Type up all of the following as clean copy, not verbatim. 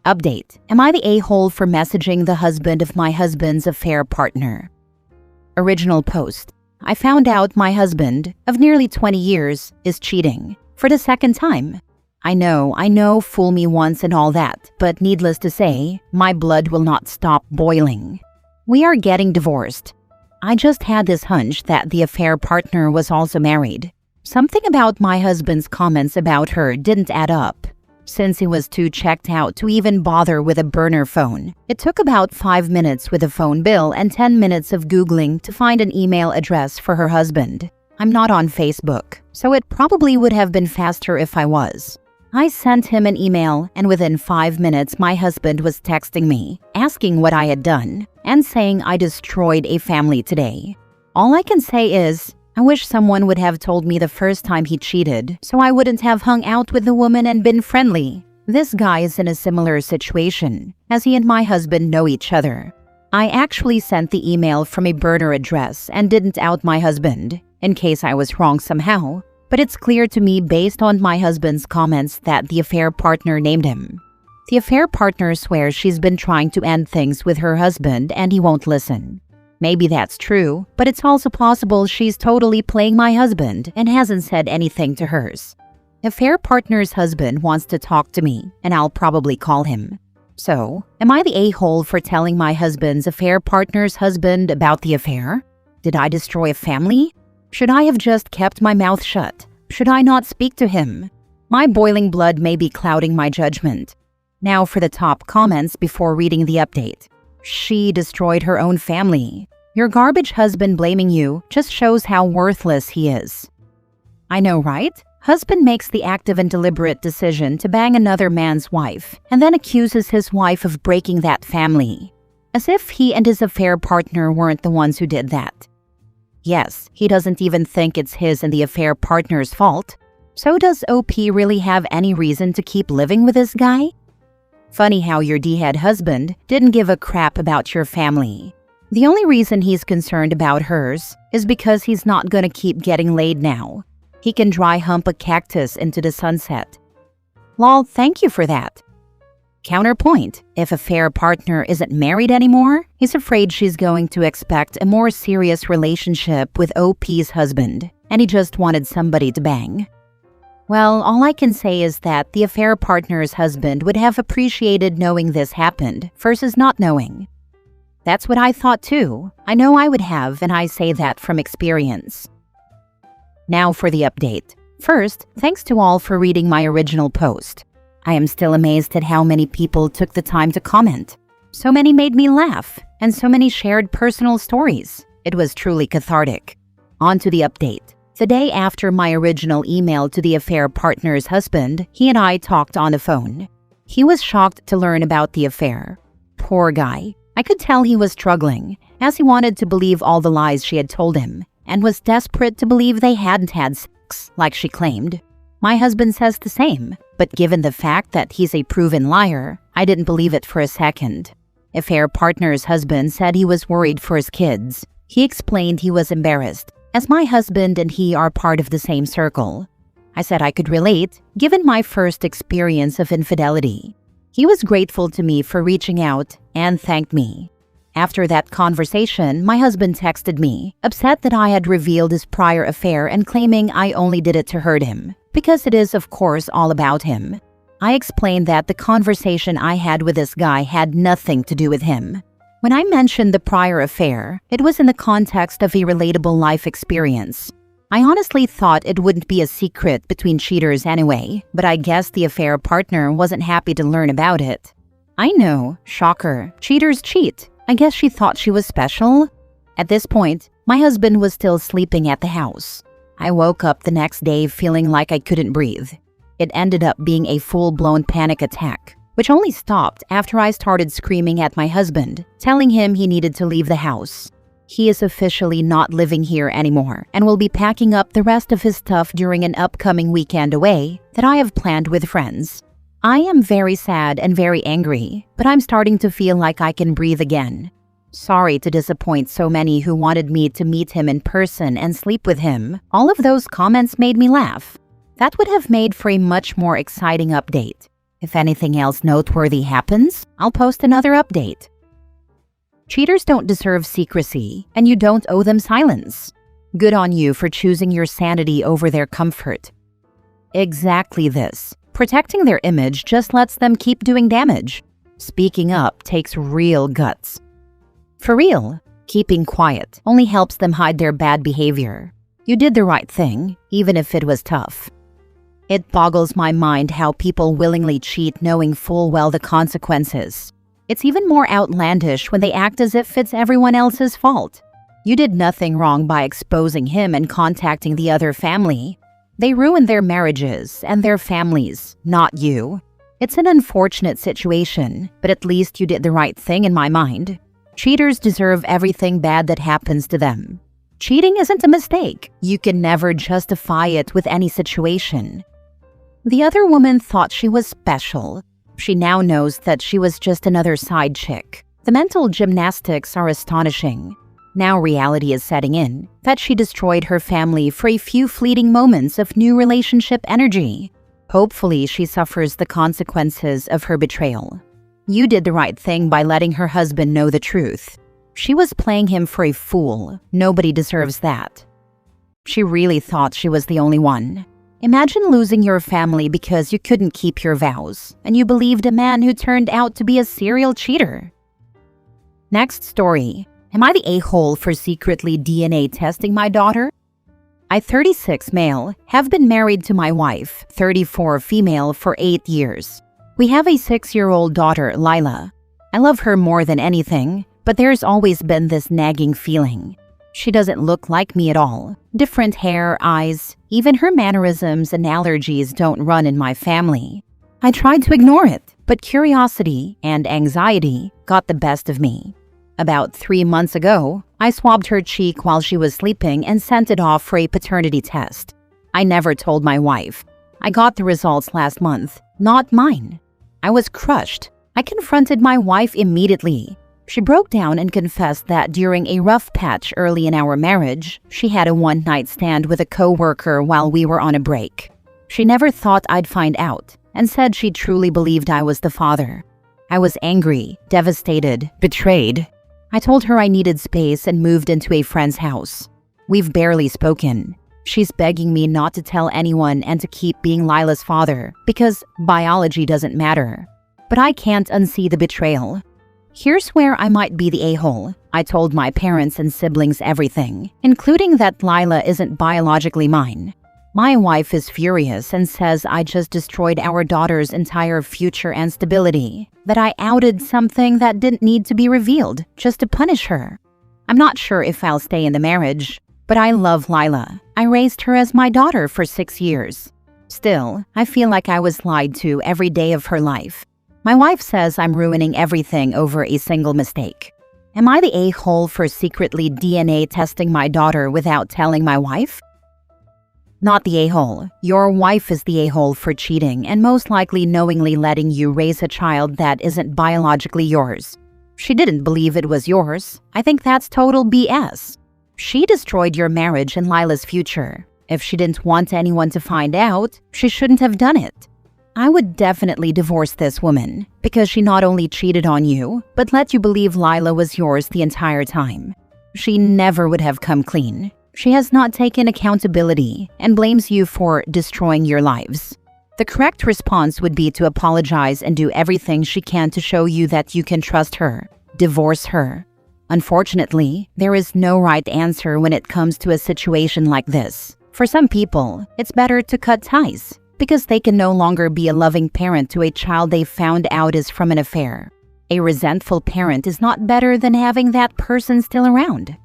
Update. Am I the a-hole for messaging the husband of my husband's affair partner? Original post. I found out my husband, of nearly 20 years, is cheating. For the second time. I know, fool me once and all that, but needless to say, my blood will not stop boiling. We are getting divorced. I just had this hunch that the affair partner was also married. Something about my husband's comments about her didn't add up. Since he was too checked out to even bother with a burner phone, it took about 5 minutes with a phone bill and 10 minutes of Googling to find an email address for her husband. I'm not on Facebook, so it probably would have been faster if I was. I sent him an email, and within 5 minutes my husband was texting me, asking what I had done, and saying I destroyed a family today. All I can say is, I wish someone would have told me the first time he cheated, so I wouldn't have hung out with the woman and been friendly. This guy is in a similar situation, as he and my husband know each other. I actually sent the email from a burner address and didn't out my husband, in case I was wrong somehow. But it's clear to me based on my husband's comments that the affair partner named him. The affair partner swears she's been trying to end things with her husband and he won't listen. Maybe that's true, but it's also possible she's totally playing my husband and hasn't said anything to hers. The affair partner's husband wants to talk to me, and I'll probably call him. So, am I the a-hole for telling my husband's affair partner's husband about the affair? Did I destroy a family? Should I have just kept my mouth shut? Should I not speak to him? My boiling blood may be clouding my judgment. Now for the top comments before reading the update. She destroyed her own family. Your garbage husband blaming you just shows how worthless he is. I know, right? Husband makes the active and deliberate decision to bang another man's wife and then accuses his wife of breaking that family. As if he and his affair partner weren't the ones who did that. Yes, he doesn't even think it's his and the affair partner's fault. So does OP really have any reason to keep living with this guy? Funny how your D-head husband didn't give a crap about your family. The only reason he's concerned about hers is because he's not gonna keep getting laid now. He can dry hump a cactus into the sunset. Lol, thank you for that. Counterpoint, if affair partner isn't married anymore, he's afraid she's going to expect a more serious relationship with OP's husband, and he just wanted somebody to bang. Well, all I can say is that the affair partner's husband would have appreciated knowing this happened versus not knowing. That's what I thought too. I know I would have, and I say that from experience. Now for the update. First, thanks to all for reading my original post. I am still amazed at how many people took the time to comment. So many made me laugh, and so many shared personal stories. It was truly cathartic. On to the update. The day after my original email to the affair partner's husband, he and I talked on the phone. He was shocked to learn about the affair. Poor guy. I could tell he was struggling, as he wanted to believe all the lies she had told him, and was desperate to believe they hadn't had sex, like she claimed. My husband says the same, but given the fact that he's a proven liar, I didn't believe it for a second. Affair partner's husband said he was worried for his kids. He explained he was embarrassed, as my husband and he are part of the same circle. I said I could relate, given my first experience of infidelity. He was grateful to me for reaching out and thanked me. After that conversation, my husband texted me, upset that I had revealed his prior affair and claiming I only did it to hurt him, because it is, of course, all about him. I explained that the conversation I had with this guy had nothing to do with him. When I mentioned the prior affair, it was in the context of a relatable life experience. I honestly thought it wouldn't be a secret between cheaters anyway, but I guess the affair partner wasn't happy to learn about it. I know, shocker, cheaters cheat. I guess she thought she was special. At this point, my husband was still sleeping at the house. I woke up the next day feeling like I couldn't breathe. It ended up being a full-blown panic attack, which only stopped after I started screaming at my husband, telling him he needed to leave the house. He is officially not living here anymore and will be packing up the rest of his stuff during an upcoming weekend away that I have planned with friends. I am very sad and very angry, but I'm starting to feel like I can breathe again. Sorry to disappoint so many who wanted me to meet him in person and sleep with him. All of those comments made me laugh. That would have made for a much more exciting update. If anything else noteworthy happens, I'll post another update. Cheaters don't deserve secrecy, and you don't owe them silence. Good on you for choosing your sanity over their comfort. Exactly this. Protecting their image just lets them keep doing damage. Speaking up takes real guts. For real, keeping quiet only helps them hide their bad behavior. You did the right thing, even if it was tough. It boggles my mind how people willingly cheat knowing full well the consequences. It's even more outlandish when they act as if it's everyone else's fault. You did nothing wrong by exposing him and contacting the other family. They ruined their marriages and their families, not you. It's an unfortunate situation, but at least you did the right thing in my mind. Cheaters deserve everything bad that happens to them. Cheating isn't a mistake. You can never justify it with any situation. The other woman thought she was special. She now knows that she was just another side chick. The mental gymnastics are astonishing. Now reality is setting in, that she destroyed her family for a few fleeting moments of new relationship energy. Hopefully, she suffers the consequences of her betrayal. You did the right thing by letting her husband know the truth. She was playing him for a fool. Nobody deserves that. She really thought she was the only one. Imagine losing your family because you couldn't keep your vows, and you believed a man who turned out to be a serial cheater. Next story. Am I the a-hole for secretly DNA testing my daughter? I, 36 male, have been married to my wife, 34 female, for 8 years. We have a 6-year-old daughter, Lila. I love her more than anything, but there's always been this nagging feeling. She doesn't look like me at all. Different hair, eyes, even her mannerisms and allergies don't run in my family. I tried to ignore it, but curiosity and anxiety got the best of me. About 3 months ago, I swabbed her cheek while she was sleeping and sent it off for a paternity test. I never told my wife. I got the results last month, not mine. I was crushed. I confronted my wife immediately. She broke down and confessed that during a rough patch early in our marriage, she had a one-night stand with a co-worker while we were on a break. She never thought I'd find out and said she truly believed I was the father. I was angry, devastated, betrayed. I told her I needed space and moved into a friend's house. We've barely spoken. She's begging me not to tell anyone and to keep being Lila's father because biology doesn't matter. But I can't unsee the betrayal. Here's where I might be the a-hole. I told my parents and siblings everything, including that Lila isn't biologically mine. My wife is furious and says I just destroyed our daughter's entire future and stability, that I outed something that didn't need to be revealed just to punish her. I'm not sure if I'll stay in the marriage, but I love Lila. I raised her as my daughter for 6 years. Still, I feel like I was lied to every day of her life. My wife says I'm ruining everything over a single mistake. Am I the a-hole for secretly DNA testing my daughter without telling my wife? Not the a-hole. Your wife is the a-hole for cheating and most likely knowingly letting you raise a child that isn't biologically yours. She didn't believe it was yours. I think that's total BS. She destroyed your marriage and Lila's future. If she didn't want anyone to find out, she shouldn't have done it. I would definitely divorce this woman because she not only cheated on you, but let you believe Lila was yours the entire time. She never would have come clean. She has not taken accountability and blames you for destroying your lives. The correct response would be to apologize and do everything she can to show you that you can trust her. Divorce her. Unfortunately, there is no right answer when it comes to a situation like this. For some people, it's better to cut ties because they can no longer be a loving parent to a child they found out is from an affair. A resentful parent is not better than having that person still around.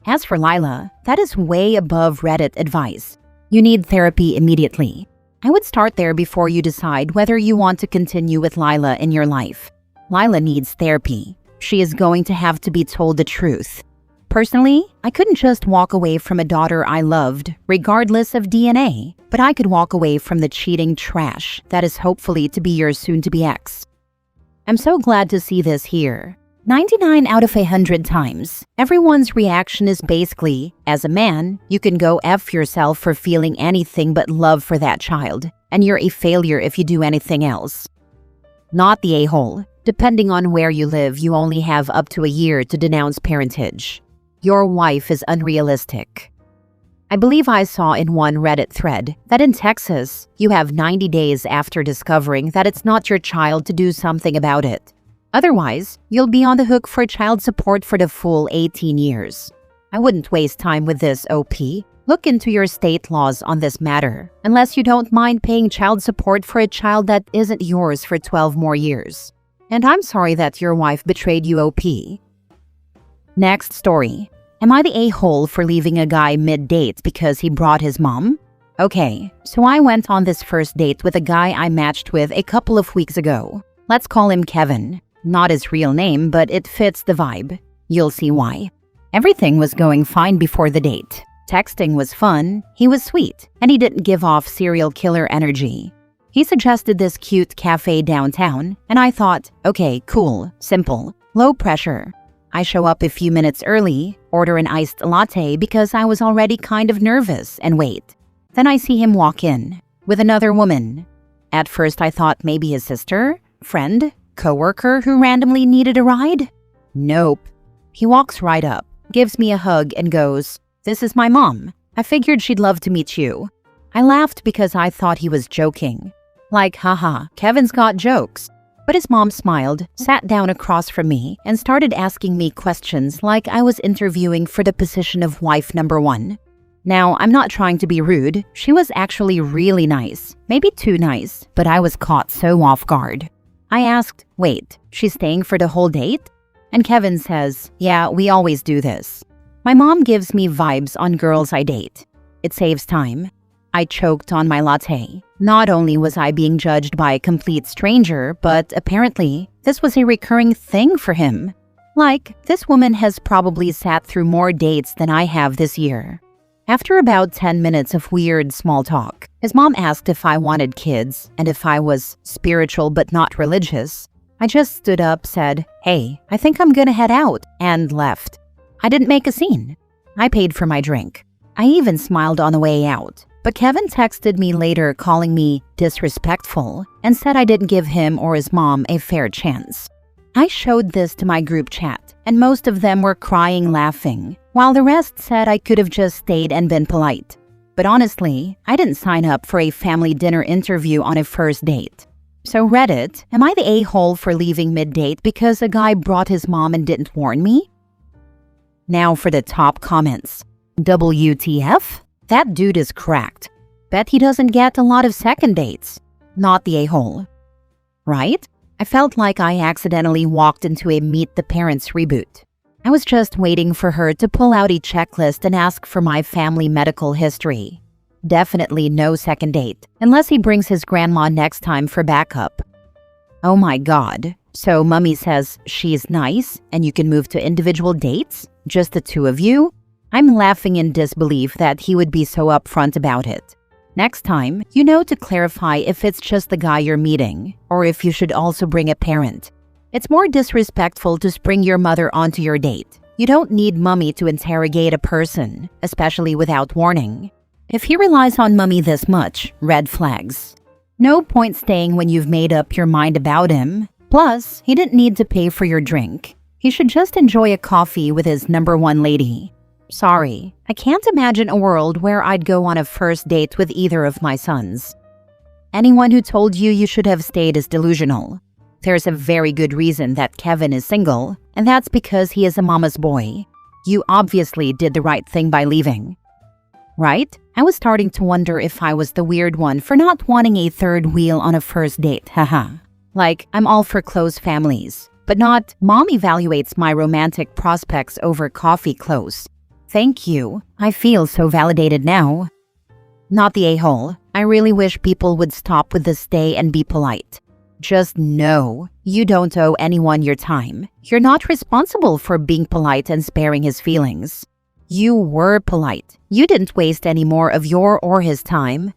As for Lila, that is way above Reddit advice. You need therapy immediately. I would start there before you decide whether you want to continue with Lila in your life. Lila needs therapy. She is going to have to be told the truth. Personally, I couldn't just walk away from a daughter I loved, regardless of DNA, but I could walk away from the cheating trash that is hopefully to be your soon-to-be ex. I'm so glad to see this here. 99 out of 100 times, everyone's reaction is basically, as a man, you can go F yourself for feeling anything but love for that child, and you're a failure if you do anything else. Not the a-hole. Depending on where you live, you only have up to a year to denounce parentage. Your wife is unrealistic. I believe I saw in one Reddit thread that in Texas, you have 90 days after discovering that it's not your child to do something about it. Otherwise, you'll be on the hook for child support for the full 18 years. I wouldn't waste time with this, OP. Look into your state laws on this matter, unless you don't mind paying child support for a child that isn't yours for 12 more years. And I'm sorry that your wife betrayed you, OP. Next story. Am I the a-hole for leaving a guy mid-date because he brought his mom? Okay, so I went on this first date with a guy I matched with a couple of weeks ago. Let's call him Kevin. Not his real name, but it fits the vibe. You'll see why. Everything was going fine before the date. Texting was fun, he was sweet, and he didn't give off serial killer energy. He suggested this cute cafe downtown, and I thought, okay, cool, simple, low pressure. I show up a few minutes early, order an iced latte because I was already kind of nervous, and wait. Then I see him walk in with another woman. At first I thought maybe his sister, friend, coworker who randomly needed a ride. Nope. He walks right up, gives me a hug and goes, "This is my mom. I figured she'd love to meet you." I laughed because I thought he was joking. Like, haha, Kevin's got jokes. But his mom smiled, sat down across from me, and started asking me questions like I was interviewing for the position of wife number 1. Now, I'm not trying to be rude. She was actually really nice. Maybe too nice, but I was caught so off guard. I asked, wait, she's staying for the whole date? And Kevin says, yeah, we always do this. My mom gives me vibes on girls I date. It saves time. I choked on my latte. Not only was I being judged by a complete stranger, but apparently, this was a recurring thing for him. Like, this woman has probably sat through more dates than I have this year. After about 10 minutes of weird small talk, his mom asked if I wanted kids and if I was spiritual but not religious. I just stood up, said, hey, I think I'm gonna head out, and left. I didn't make a scene. I paid for my drink. I even smiled on the way out. But Kevin texted me later calling me disrespectful and said I didn't give him or his mom a fair chance. I showed this to my group chat, and most of them were crying laughing, while the rest said I could have just stayed and been polite. But honestly, I didn't sign up for a family dinner interview on a first date. So Reddit, am I the a-hole for leaving mid-date because a guy brought his mom and didn't warn me? Now for the top comments. WTF? That dude is cracked. Bet he doesn't get a lot of second dates. Not the a-hole. Right? I felt like I accidentally walked into a Meet the Parents reboot. I was just waiting for her to pull out a checklist and ask for my family medical history. Definitely no second date, unless he brings his grandma next time for backup. Oh my god. So Mummy says she's nice and you can move to individual dates? Just the two of you? I'm laughing in disbelief that he would be so upfront about it. Next time, you know to clarify if it's just the guy you're meeting, or if you should also bring a parent. It's more disrespectful to spring your mother onto your date. You don't need Mummy to interrogate a person, especially without warning. If he relies on Mummy this much, red flags. No point staying when you've made up your mind about him. Plus, he didn't need to pay for your drink. He should just enjoy a coffee with his number 1 lady. Sorry, I can't imagine a world where I'd go on a first date with either of my sons. Anyone who told you should have stayed is delusional. There's a very good reason that Kevin is single, and that's because he is a mama's boy. You obviously did the right thing by leaving. Right? I was starting to wonder if I was the weird one for not wanting a third wheel on a first date, haha. Like, I'm all for close families, but not, mom evaluates my romantic prospects over coffee close. Thank you. I feel so validated now. Not the a-hole. I really wish people would stop with the stay and be polite. Just know, you don't owe anyone your time. You're not responsible for being polite and sparing his feelings. You were polite. You didn't waste any more of your or his time.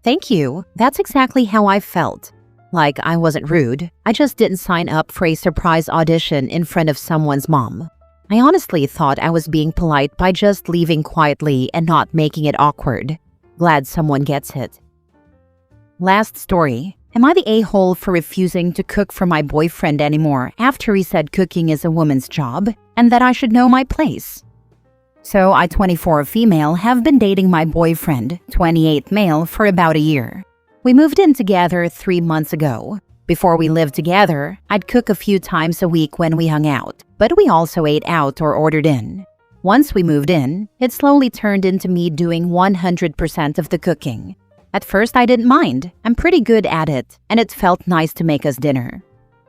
Thank you. That's exactly how I felt. Like I wasn't rude. I just didn't sign up for a surprise audition in front of someone's mom. I honestly thought I was being polite by just leaving quietly and not making it awkward. Glad someone gets it. Last story. Am I the a-hole for refusing to cook for my boyfriend anymore after he said cooking is a woman's job and that I should know my place? So I, 24 female, have been dating my boyfriend, 28 male, for about a year. We moved in together 3 months ago. Before we lived together, I'd cook a few times a week when we hung out, but we also ate out or ordered in. Once we moved in, it slowly turned into me doing 100% of the cooking. At first, I didn't mind. I'm pretty good at it, and it felt nice to make us dinner.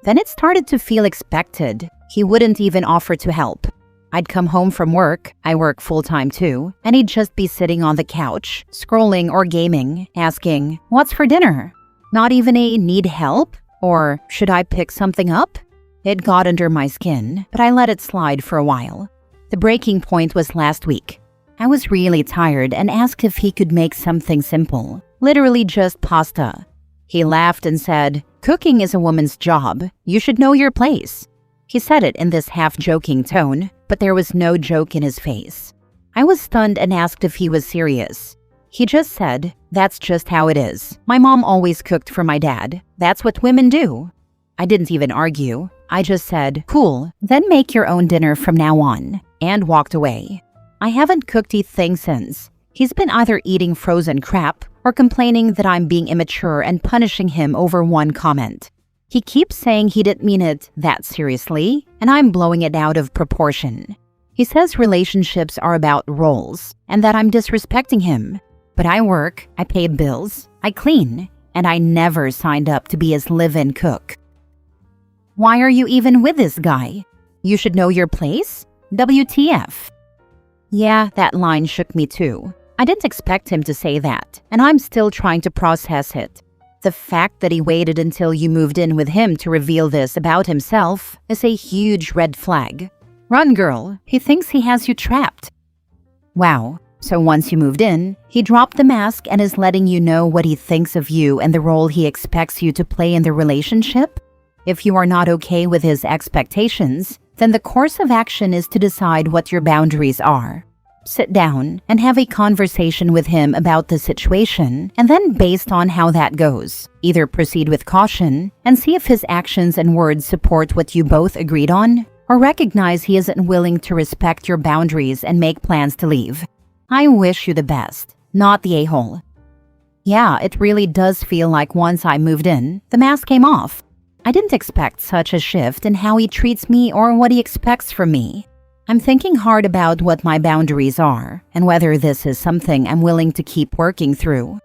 Then it started to feel expected. He wouldn't even offer to help. I'd come home from work, I work full-time too, and he'd just be sitting on the couch, scrolling or gaming, asking, "What's for dinner?" Not even a "need help?" or "should I pick something up?" It got under my skin, but I let it slide for a while. The breaking point was last week. I was really tired and asked if he could make something simple, literally just pasta. He laughed and said, "Cooking is a woman's job. You should know your place." He said it in this half-joking tone, but there was no joke in his face. I was stunned and asked if he was serious. He just said, "That's just how it is. My mom always cooked for my dad. That's what women do." I didn't even argue. I just said, "Cool, then make your own dinner from now on," and walked away. I haven't cooked a thing since. He's been either eating frozen crap or complaining that I'm being immature and punishing him over one comment. He keeps saying he didn't mean it that seriously, and I'm blowing it out of proportion. He says relationships are about roles, and that I'm disrespecting him. But I work, I pay bills, I clean, and I never signed up to be his live-in cook. Why are you even with this guy? You should know your place? WTF? Yeah, that line shook me too. I didn't expect him to say that, and I'm still trying to process it. The fact that he waited until you moved in with him to reveal this about himself is a huge red flag. Run, girl. He thinks he has you trapped. Wow. So once you moved in, he dropped the mask and is letting you know what he thinks of you and the role he expects you to play in the relationship? If you are not okay with his expectations, then the course of action is to decide what your boundaries are. Sit down and have a conversation with him about the situation, and then based on how that goes, either proceed with caution and see if his actions and words support what you both agreed on, or recognize he isn't willing to respect your boundaries and make plans to leave. I wish you the best, not the a-hole. Yeah, it really does feel like once I moved in, the mask came off. I didn't expect such a shift in how he treats me or what he expects from me. I'm thinking hard about what my boundaries are and whether this is something I'm willing to keep working through.